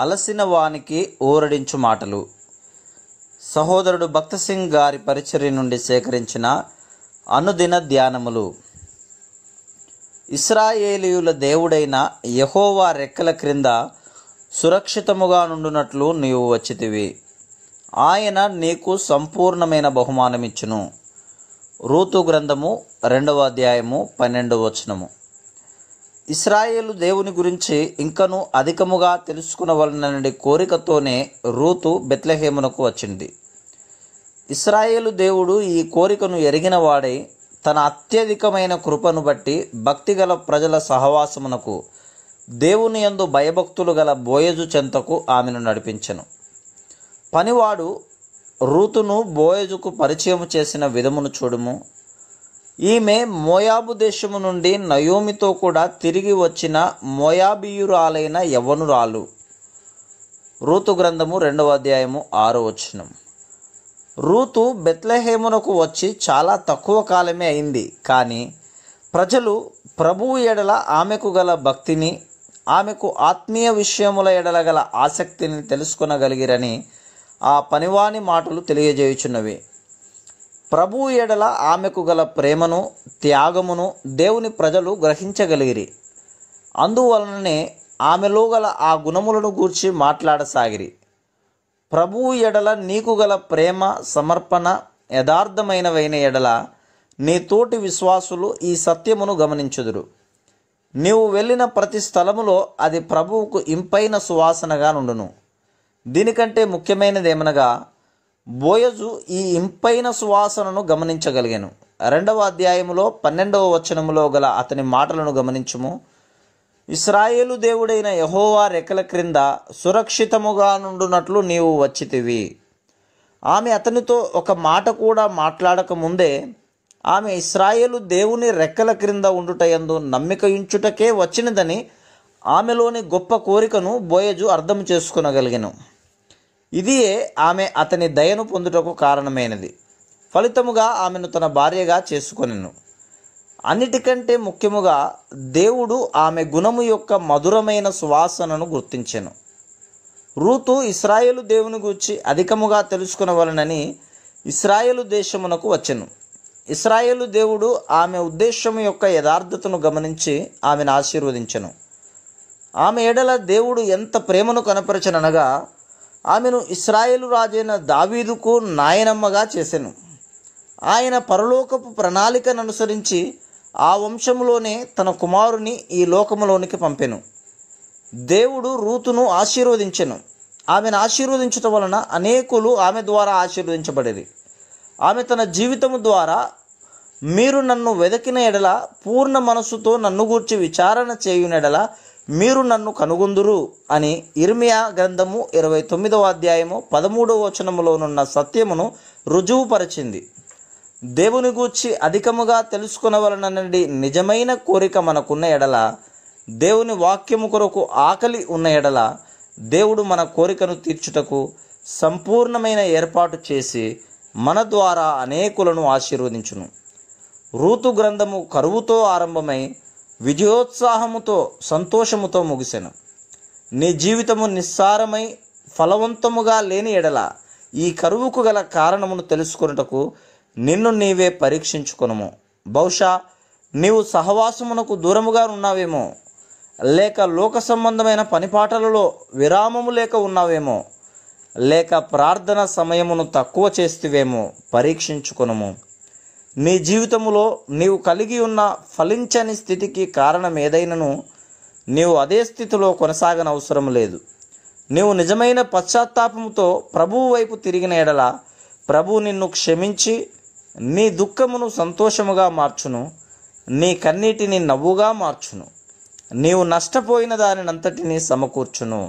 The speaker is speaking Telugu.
అలసిన వానికి ఊరడించు మాటలు. సహోదరుడు భక్త సింగ్ గారి పరిచర్య నుండి సేకరించిన అనుదిన ధ్యానములు. ఇశ్రాయేలీయుల దేవుడైన యెహోవా రెక్కల క్రింద సురక్షితముగా నుండునట్లు నీవు వచ్చితివి. ఆయన నీకు సంపూర్ణమైన బహుమానమిచ్చును. రూతు గ్రంథము 2వ అధ్యాయము 12వ వచనము. ఇశ్రాయేలు దేవుని గురించి ఇంకను అధికముగా తెలుసుకునవలనని కోరికతోనే రూతు బెత్లెహేమునకు వచ్చింది. ఇశ్రాయేలు దేవుడు ఈ కోరికను ఎరిగిన వాడై తన అత్యధికమైన కృపను బట్టి భక్తిగల ప్రజల సహవాసమునకు దేవుని యందు భయభక్తులు గల బోయజు చెంతకు ఆమెను నడిపించెను. పనివాడు రూతును బోయజుకు పరిచయము చేసిన విధమును చూడుము. ఈమె మోయాబు దేశము నుండి నయోమితో కూడా తిరిగి వచ్చిన మోయాబీయురాలైన యవ్వనురాలు. రూతు గ్రంథము 2వ అధ్యాయము 6వ వచనం. రూతు బెత్లెహేమునకు వచ్చి చాలా తక్కువ కాలమే అయింది. కానీ ప్రజలు ప్రభువు ఎడల ఆమెకు గల భక్తిని, ఆమెకు ఆత్మీయ విషయముల ఎడల గల ఆసక్తిని తెలుసుకొనగలిగిరని ఆ పనివాని మాటలు తెలియజేయుచున్నవి. ప్రభువు ఎడల ఆమెకు గల ప్రేమను, త్యాగమును దేవుని ప్రజలు గ్రహించగలిగిరి. అందువలననే ఆమెలో గల ఆ గుణములను గూర్చి మాట్లాడసాగిరి. ప్రభువు ఎడల నీకు గల ప్రేమ, సమర్పణ యథార్థమైనవైన ఎడల నీ తోటి విశ్వాసులు ఈ సత్యమును గమనించుదురు. నీవు వెళ్ళిన ప్రతి స్థలములో అది ప్రభువుకు ఇంపైన సువాసనగా నుండును. దీనికంటే ముఖ్యమైనదేమనగా బోయజు ఈ ఇంపైన సువాసనను గమనించగలిగాను. 2వ అధ్యాయములో 12వ వచనములో గల అతని మాటలను గమనించుము. ఇశ్రాయేలు దేవుడైన యెహోవా రెక్కల క్రింద సురక్షితముగా నుండునట్లు నీవు వచ్చితివి. ఆమె అతనితో ఒక మాట కూడా మాట్లాడక ముందే ఆమె ఇశ్రాయేలు దేవుని రెక్కల క్రింద ఉండుటయందు నమ్మిక ఉంచుటకే వచ్చినదని ఆమెలోని గొప్ప కోరికను బోయజు అర్థం చేసుకొనగలిగెను. ఇదియే ఆమె అతని దయను పొందుటకు కారణమైనది. ఫలితముగా ఆమెను తన భార్యగా చేసుకొనెను. అన్నిటికంటే ముఖ్యముగా దేవుడు ఆమె గుణము యొక్క మధురమైన సువాసనను గుర్తించెను. రూతు ఇశ్రాయేలు దేవుని గూర్చి అధికముగా తెలుసుకొనవలనని ఇశ్రాయేలు దేశమునకు వచ్చెను. ఇశ్రాయేలు దేవుడు ఆమె ఉద్దేశము యొక్క యథార్థతను గమనించి ఆమెను ఆశీర్వదించెను. ఆమె ఎడల దేవుడు ఎంత ప్రేమను కనపరచననగా ఆమెను ఇశ్రాయేలు రాజైన దావీదుకు నాయనమ్మగా చేసెను. ఆయన పరలోకపు ప్రణాళికను అనుసరించి ఆ వంశములోనే తన కుమారుని ఈ లోకములోనికి పంపెను. దేవుడు రూతును ఆశీర్వదించెను. ఆమెను ఆశీర్వదించుట వలన అనేకులు ఆమె ద్వారా ఆశీర్వదించబడిరి. ఆమె తన జీవితము ద్వారా మీరు నన్ను వెదకిన ఎడల, పూర్ణ మనస్సుతో నన్ను గూర్చి విచారణ చేయునెడల మీరు నన్ను కనుగొందురు అని ఇర్మియా గ్రంథము 29వ అధ్యాయము 13వ వచనములోనున్న సత్యమును రుజువుపరిచింది. దేవుని గూర్చి అధికముగా తెలుసుకొనవలనని నిజమైన కోరిక మనకున్న ఎడల, దేవుని వాక్యము కొరకు ఆకలి ఉన్న ఎడల, దేవుడు మన కోరికను తీర్చుటకు సంపూర్ణమైన ఏర్పాటు చేసి మన ద్వారా అనేకులను ఆశీర్వదించును. రూతు గ్రంథము కరువుతో ఆరంభమై విజయోత్సాహముతో, సంతోషముతో ముగిసెను. నీ జీవితము నిస్సారమై ఫలవంతముగా లేని ఎడల ఈ కరువుకు గల కారణమును తెలుసుకొనుటకు నిన్ను నీవే పరీక్షించుకొనుము. బహుశా నీవు సహవాసమునకు దూరముగా ఉన్నావేమో, లేక లోక సంబంధమైన పనిపాటలలో విరామము లేక ఉన్నావేమో, లేక ప్రార్థన సమయమును తక్కువ చేస్తువేమో పరీక్షించుకొనుము. నీ జీవితములో నీవు కలిగి ఉన్న ఫలించని స్థితికి కారణం ఏదైనను నీవు అదే స్థితిలో కొనసాగనవసరం లేదు. నీవు నిజమైన పశ్చాత్తాపముతో ప్రభువు వైపు తిరిగిన ఎడల ప్రభువు నిన్ను క్షమించి నీ దుఃఖమును సంతోషముగా మార్చును, నీ కన్నీటిని నవ్వుగా మార్చును, నీవు నష్టపోయిన దానినంతటినీ సమకూర్చును.